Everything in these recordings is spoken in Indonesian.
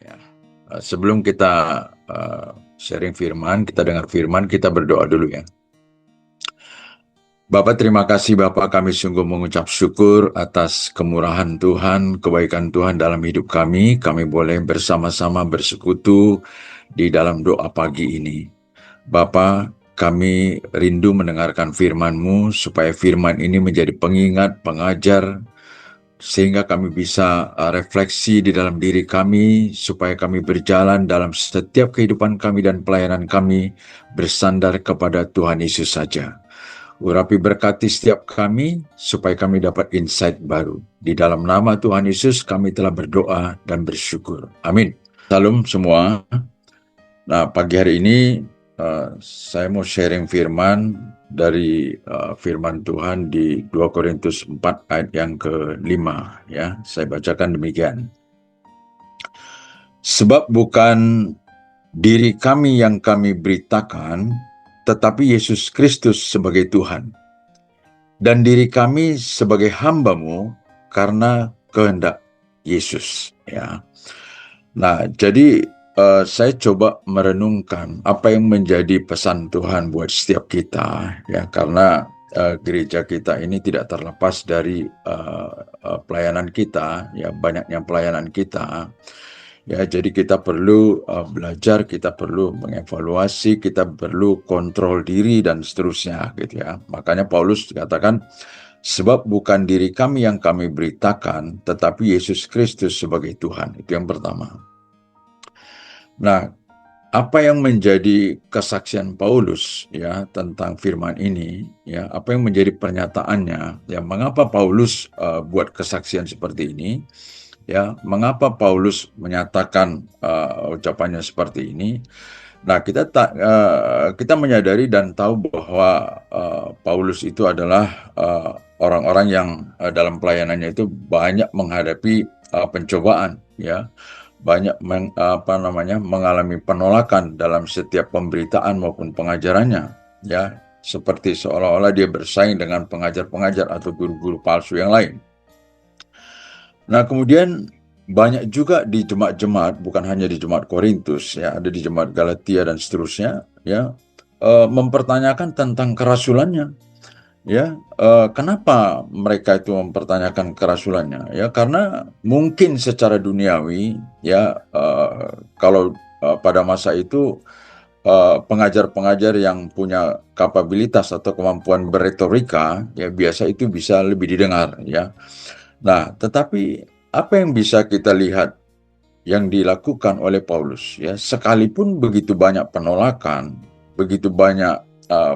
Ya. Sebelum kita sharing firman, kita dengar firman, kita berdoa dulu ya. Bapak, terima kasih Bapak, kami sungguh mengucap syukur atas kemurahan Tuhan, kebaikan Tuhan dalam hidup kami. Kami boleh bersama-sama bersekutu di dalam doa pagi ini. Bapak, kami rindu mendengarkan firman-Mu supaya firman ini menjadi pengingat, pengajar, sehingga kami bisa refleksi di dalam diri kami, supaya kami berjalan dalam setiap kehidupan kami dan pelayanan kami bersandar kepada Tuhan Yesus saja. Urapi berkati setiap kami, supaya kami dapat insight baru. Di dalam nama Tuhan Yesus kami telah berdoa dan bersyukur. Amin. Salam semua. Nah, pagi hari ini saya mau sharing firman dari firman Tuhan di 2 Korintus 4 ayat yang ke-5 ya. Saya bacakan demikian. Sebab bukan diri kami yang kami beritakan, tetapi Yesus Kristus sebagai Tuhan, dan diri kami sebagai hamba-Mu karena kehendak Yesus ya. Nah, jadi saya coba merenungkan apa yang menjadi pesan Tuhan buat setiap kita ya, karena gereja kita ini tidak terlepas dari pelayanan kita ya, banyaknya pelayanan kita ya. Jadi kita perlu belajar, kita perlu mengevaluasi, kita perlu kontrol diri dan seterusnya gitu ya. Makanya Paulus katakan, sebab bukan diri kami yang kami beritakan, tetapi Yesus Kristus sebagai Tuhan. Itu yang pertama. Nah, apa yang menjadi kesaksian Paulus ya tentang firman ini ya, apa yang menjadi pernyataannya ya, mengapa Paulus buat kesaksian seperti ini ya, mengapa Paulus menyatakan ucapannya seperti ini. Nah, kita menyadari dan tahu bahwa Paulus itu adalah orang-orang yang dalam pelayanannya itu banyak menghadapi pencobaan ya, banyak mengalami penolakan dalam setiap pemberitaan maupun pengajarannya ya, seperti seolah-olah dia bersaing dengan pengajar-pengajar atau guru-guru palsu yang lain. Nah, kemudian banyak juga di jemaat-jemaat, bukan hanya di jemaat Korintus ya, ada di jemaat Galatia dan seterusnya ya, mempertanyakan tentang kerasulannya ya. Kenapa mereka itu mempertanyakan kerasulannya ya? Karena mungkin secara duniawi ya, kalau pada masa itu pengajar-pengajar yang punya kapabilitas atau kemampuan berretorika ya, biasa itu bisa lebih didengar ya. Nah, tetapi apa yang bisa kita lihat yang dilakukan oleh Paulus ya, sekalipun begitu banyak penolakan, begitu banyak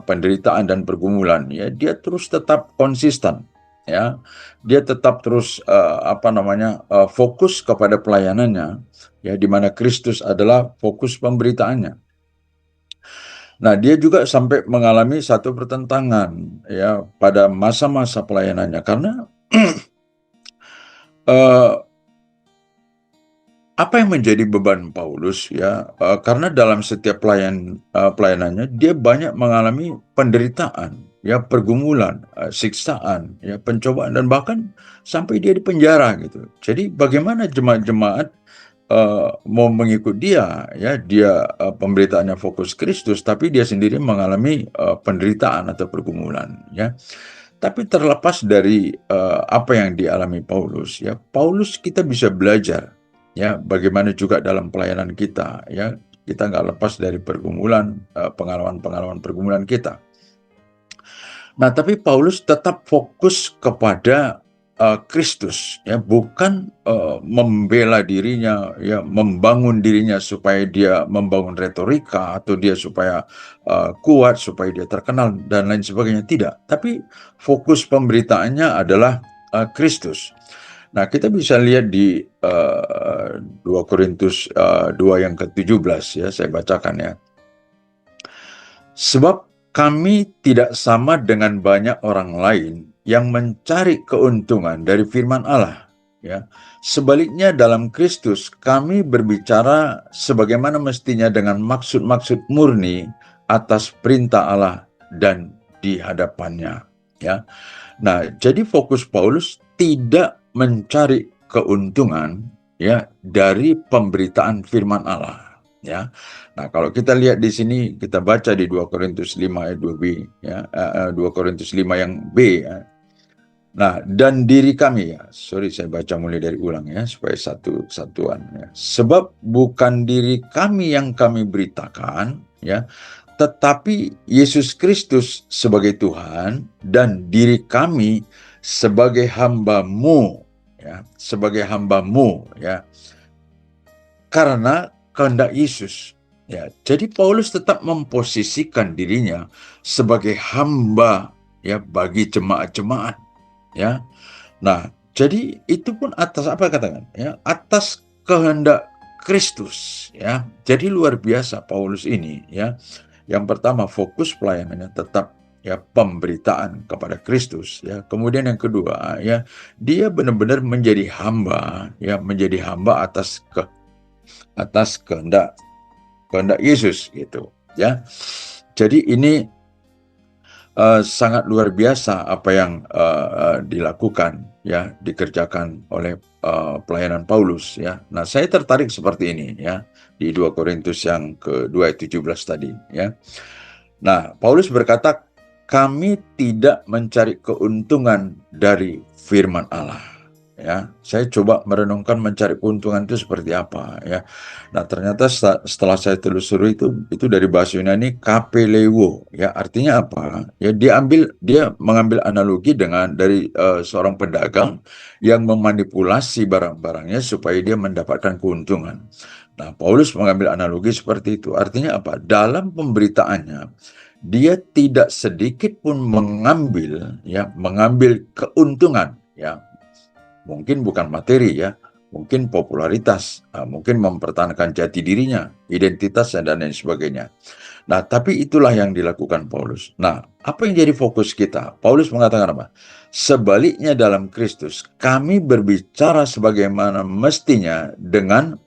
penderitaan dan pergumulan ya, dia terus tetap konsisten ya. Dia tetap terus fokus kepada pelayanannya ya, di mana Kristus adalah fokus pemberitaannya. Nah, dia juga sampai mengalami satu pertentangan ya pada masa-masa pelayanannya, karena eh, apa yang menjadi beban Paulus ya, karena dalam setiap pelayanannya dia banyak mengalami penderitaan ya, pergumulan, siksaan ya, pencobaan, dan bahkan sampai dia di penjara gitu. Jadi bagaimana jemaat-jemaat mau mengikut dia ya, dia pemberitaannya fokus Kristus, tapi dia sendiri mengalami penderitaan atau pergumulan ya. Tapi terlepas dari apa yang dialami Paulus ya, Paulus kita bisa belajar ya, bagaimana juga dalam pelayanan kita ya, kita nggak lepas dari pergumulan, pengalaman-pengalaman pergumulan kita. Nah, tapi Paulus tetap fokus kepada Kristus ya, bukan membela dirinya ya, membangun dirinya supaya dia membangun retorika atau dia supaya kuat, supaya dia terkenal dan lain sebagainya, tidak. Tapi fokus pemberitaannya adalah Kristus. Nah, kita bisa lihat di 2 Korintus 2 yang ke-17 ya, saya bacakan ya. Sebab kami tidak sama dengan banyak orang lain yang mencari keuntungan dari firman Allah ya. Sebaliknya dalam Kristus kami berbicara sebagaimana mestinya dengan maksud-maksud murni atas perintah Allah dan di hadapannya ya. Nah, jadi fokus Paulus tidak mencari keuntungan ya dari pemberitaan firman Allah, ya. Nah, kalau kita lihat di sini, kita baca di 2 Korintus 5 ayat 2b, ya, 2 Korintus 5 yang B, ya. Nah, dan diri kami, ya, sorry saya baca mulai dari ulang ya, supaya satu-satuan, ya. Sebab bukan diri kami yang kami beritakan, ya, tetapi Yesus Kristus sebagai Tuhan dan diri kami sebagai hamba-Mu, ya, sebagai hamba-Mu, ya, karena kehendak Yesus. Ya, jadi Paulus tetap memposisikan dirinya sebagai hamba, ya, bagi jemaat-jemaat, ya. Nah, jadi itu pun atas apa katakan, ya, atas kehendak Kristus, ya. Jadi luar biasa Paulus ini, ya. Yang pertama, fokus pelayanannya tetap, ya, pemberitaan kepada Kristus, ya. Kemudian yang kedua, ya, dia benar-benar menjadi hamba, ya, menjadi hamba atas kehendak Yesus gitu, ya. Jadi ini sangat luar biasa apa yang dilakukan, ya, dikerjakan oleh pelayanan Paulus, ya. Nah, saya tertarik seperti ini, ya, di 2 Korintus yang ke-2 ayat 17 tadi, ya. Nah, Paulus berkata, kami tidak mencari keuntungan dari firman Allah, ya. Saya coba merenungkan mencari keuntungan itu seperti apa, ya. Nah, ternyata setelah saya telusuri itu dari bahasa Yunani kapelewo, ya, artinya apa? Ya, dia mengambil analogi dari seorang pedagang yang memanipulasi barang-barangnya supaya dia mendapatkan keuntungan. Nah, Paulus mengambil analogi seperti itu. Artinya apa? Dalam pemberitaannya, dia tidak sedikit pun mengambil keuntungan, ya. Mungkin bukan materi, ya, mungkin popularitas, mungkin mempertahankan jati dirinya, identitasnya, dan lain sebagainya. Nah, tapi itulah yang dilakukan Paulus. Nah, apa yang jadi fokus kita? Paulus mengatakan apa? Sebaliknya dalam Kristus, kami berbicara sebagaimana mestinya dengan,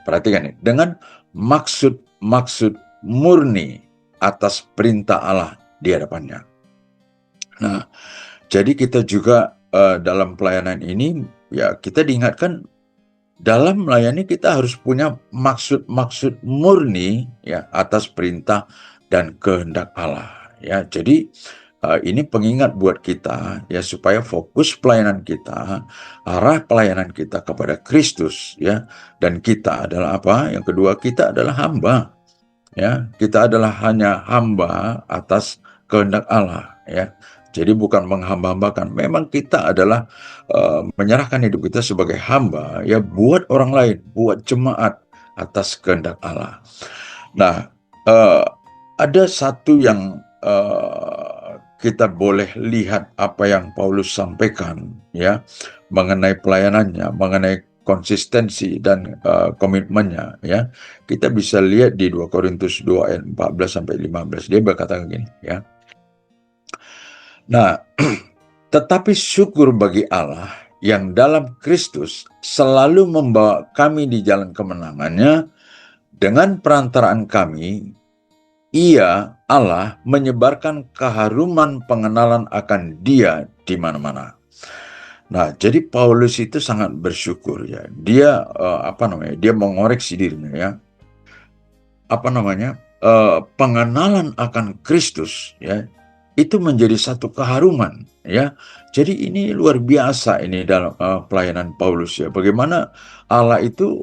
perhatikan ini, dengan maksud-maksud murni atas perintah Allah di hadapannya. Nah, jadi kita juga dalam pelayanan ini, ya, kita diingatkan dalam melayani kita harus punya maksud-maksud murni, ya, atas perintah dan kehendak Allah, ya. Jadi ini pengingat buat kita, ya, supaya fokus pelayanan kita, arah pelayanan kita kepada Kristus, ya. Dan kita adalah apa? Yang kedua, kita adalah hamba, ya. Kita adalah hanya hamba atas kehendak Allah, ya. Jadi bukan menghamba-hambakan. Memang kita adalah menyerahkan hidup kita sebagai hamba, ya, buat orang lain, buat jemaat atas kehendak Allah. Nah, ada satu yang kita boleh lihat apa yang Paulus sampaikan, ya, mengenai pelayanannya, mengenai konsistensi dan komitmennya, ya. Kita bisa lihat di 2 Korintus 2 ayat 14 sampai 15. Dia berkata begini, ya. Nah, tetapi syukur bagi Allah yang dalam Kristus selalu membawa kami di jalan kemenangannya. Dengan perantaraan kami, Ia, Allah, menyebarkan keharuman pengenalan akan Dia di mana-mana. Nah, jadi Paulus itu sangat bersyukur, ya. Dia dia mengoreksi dirinya, ya. Pengenalan akan Kristus, ya, itu menjadi satu keharuman, ya. Jadi ini luar biasa ini dalam pelayanan Paulus, ya. Bagaimana Allah itu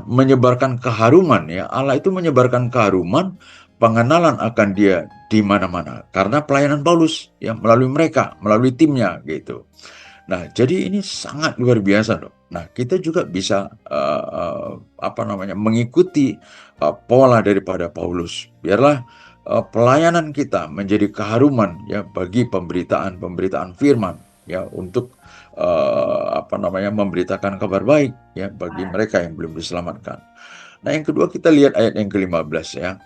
menyebarkan keharuman, ya. Allah itu menyebarkan keharuman pengenalan akan Dia di mana-mana karena pelayanan Paulus, ya, melalui mereka, melalui timnya gitu. Nah, jadi ini sangat luar biasa, dong. Nah, kita juga bisa mengikuti pola daripada Paulus. Biarlah pelayanan kita menjadi keharuman, ya, bagi pemberitaan firman, ya, untuk memberitakan kabar baik, ya, bagi mereka yang belum diselamatkan. Nah, yang kedua kita lihat ayat yang ke-15, ya.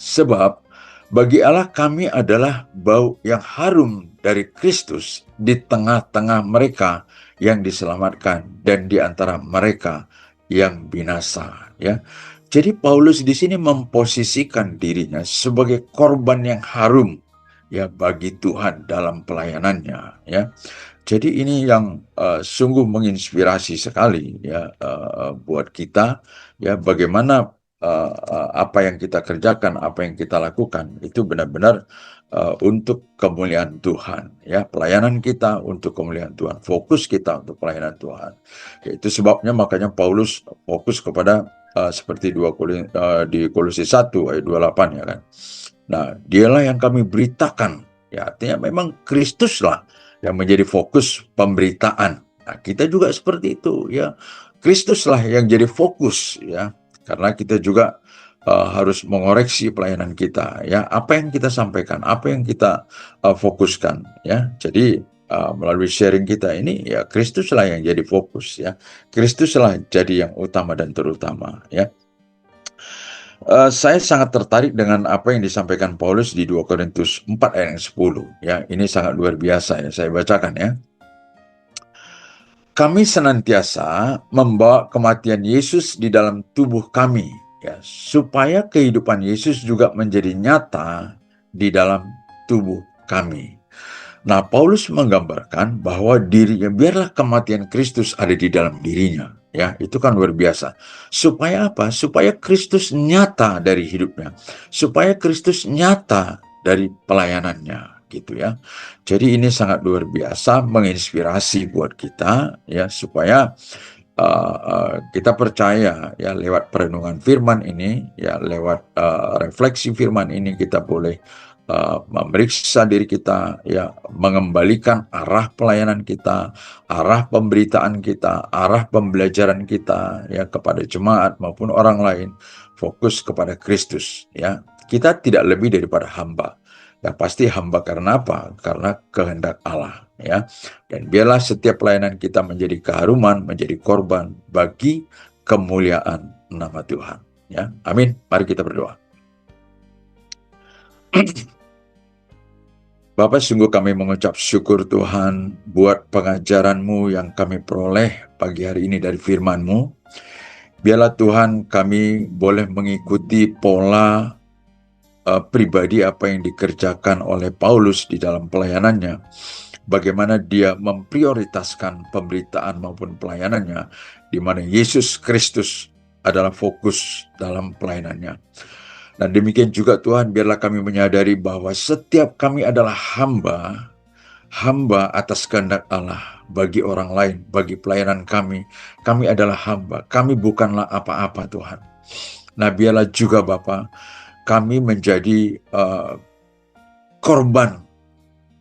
Sebab bagi Allah kami adalah bau yang harum dari Kristus di tengah-tengah mereka yang diselamatkan dan di antara mereka yang binasa, ya. Jadi Paulus di sini memposisikan dirinya sebagai korban yang harum, ya, bagi Tuhan dalam pelayanannya, ya. Jadi ini yang sungguh menginspirasi sekali ya buat kita ya, bagaimana apa yang kita kerjakan, apa yang kita lakukan itu benar-benar untuk kemuliaan Tuhan ya, pelayanan kita untuk kemuliaan Tuhan, fokus kita untuk pelayanan Tuhan. Itu sebabnya makanya Paulus fokus kepada seperti di Kolose 1 ayat 28 ya kan. Nah, dialah yang kami beritakan. Ya, artinya memang Kristuslah yang menjadi fokus pemberitaan. Nah, kita juga seperti itu ya. Kristuslah yang jadi fokus ya. Karena kita juga harus mengoreksi pelayanan kita ya. Apa yang kita sampaikan, apa yang kita fokuskan ya. Jadi melalui sharing kita ini ya, Kristuslah yang jadi fokus ya. Kristuslah jadi yang utama dan terutama ya. Saya sangat tertarik dengan apa yang disampaikan Paulus di 2 Korintus 4 ayat 10 ya. Ini sangat luar biasa ya, saya bacakan ya. Kami senantiasa membawa kematian Yesus di dalam tubuh kami ya, supaya kehidupan Yesus juga menjadi nyata di dalam tubuh kami. Nah, Paulus menggambarkan bahwa dirinya, biarlah kematian Kristus ada di dalam dirinya. Ya, itu kan luar biasa. Supaya apa? Supaya Kristus nyata dari hidupnya. Supaya Kristus nyata dari pelayanannya, gitu ya. Jadi ini sangat luar biasa, menginspirasi buat kita, ya, supaya kita percaya ya, lewat perenungan firman ini, ya, lewat refleksi firman ini, kita boleh memeriksa diri kita, ya, mengembalikan arah pelayanan kita, arah pemberitaan kita, arah pembelajaran kita ya kepada jemaat maupun orang lain, fokus kepada Kristus ya. Kita tidak lebih daripada hamba. Ya pasti hamba karena apa? Karena kehendak Allah ya. Dan biarlah setiap pelayanan kita menjadi keharuman, menjadi korban bagi kemuliaan nama Tuhan ya. Amin. Mari kita berdoa. Bapak, sungguh kami mengucap syukur Tuhan buat pengajaran-Mu yang kami peroleh pagi hari ini dari firman-Mu. Biarlah Tuhan kami boleh mengikuti pola pribadi apa yang dikerjakan oleh Paulus di dalam pelayanannya. Bagaimana dia memprioritaskan pemberitaan maupun pelayanannya, di mana Yesus Kristus adalah fokus dalam pelayanannya. Dan demikian juga Tuhan, biarlah kami menyadari bahwa setiap kami adalah hamba atas kehendak Allah bagi orang lain, bagi pelayanan kami. Kami adalah hamba, kami bukanlah apa-apa Tuhan. Nah, biarlah juga Bapa, kami menjadi korban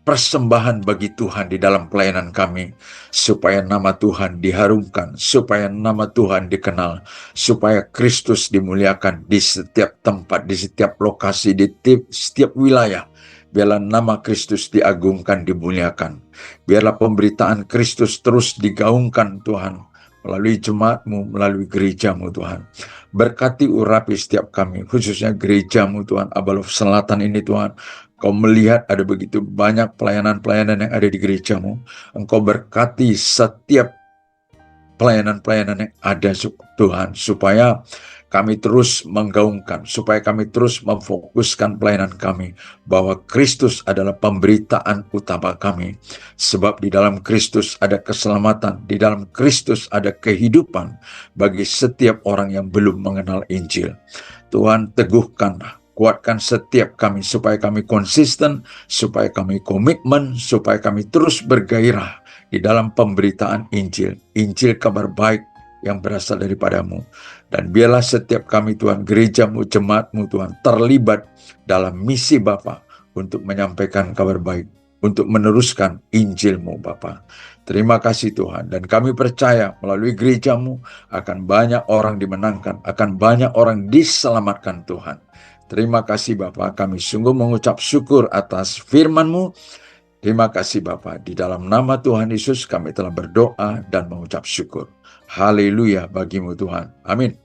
persembahan bagi Tuhan di dalam pelayanan kami, supaya nama Tuhan diharumkan, supaya nama Tuhan dikenal, supaya Kristus dimuliakan di setiap tempat, di setiap lokasi, di setiap wilayah. Biarlah nama Kristus diagungkan, dimuliakan. Biarlah pemberitaan Kristus terus digaungkan Tuhan, melalui jemaat-Mu, melalui gereja-Mu Tuhan. Berkati urapi setiap kami, khususnya gereja-Mu Tuhan, Abalov Selatan ini Tuhan. Kau melihat ada begitu banyak pelayanan-pelayanan yang ada di gereja-Mu. Engkau berkati setiap pelayanan-pelayanan yang ada Tuhan, supaya kami terus menggaungkan, supaya kami terus memfokuskan pelayanan kami, bahwa Kristus adalah pemberitaan utama kami. Sebab di dalam Kristus ada keselamatan, di dalam Kristus ada kehidupan bagi setiap orang yang belum mengenal Injil. Tuhan, teguhkanlah, kuatkan setiap kami, supaya kami konsisten, supaya kami komitmen, supaya kami terus bergairah di dalam pemberitaan Injil, Injil kabar baik yang berasal daripada-Mu. Dan biarlah setiap kami Tuhan, gereja-Mu, jemaat-Mu Tuhan, terlibat dalam misi Bapa untuk menyampaikan kabar baik, untuk meneruskan Injil-Mu Bapa. Terima kasih Tuhan, dan kami percaya melalui gereja-Mu akan banyak orang dimenangkan, akan banyak orang diselamatkan Tuhan. Terima kasih Bapa, kami sungguh mengucap syukur atas firman-Mu. Terima kasih Bapa, di dalam nama Tuhan Yesus kami telah berdoa dan mengucap syukur. Haleluya bagi-Mu Tuhan. Amin.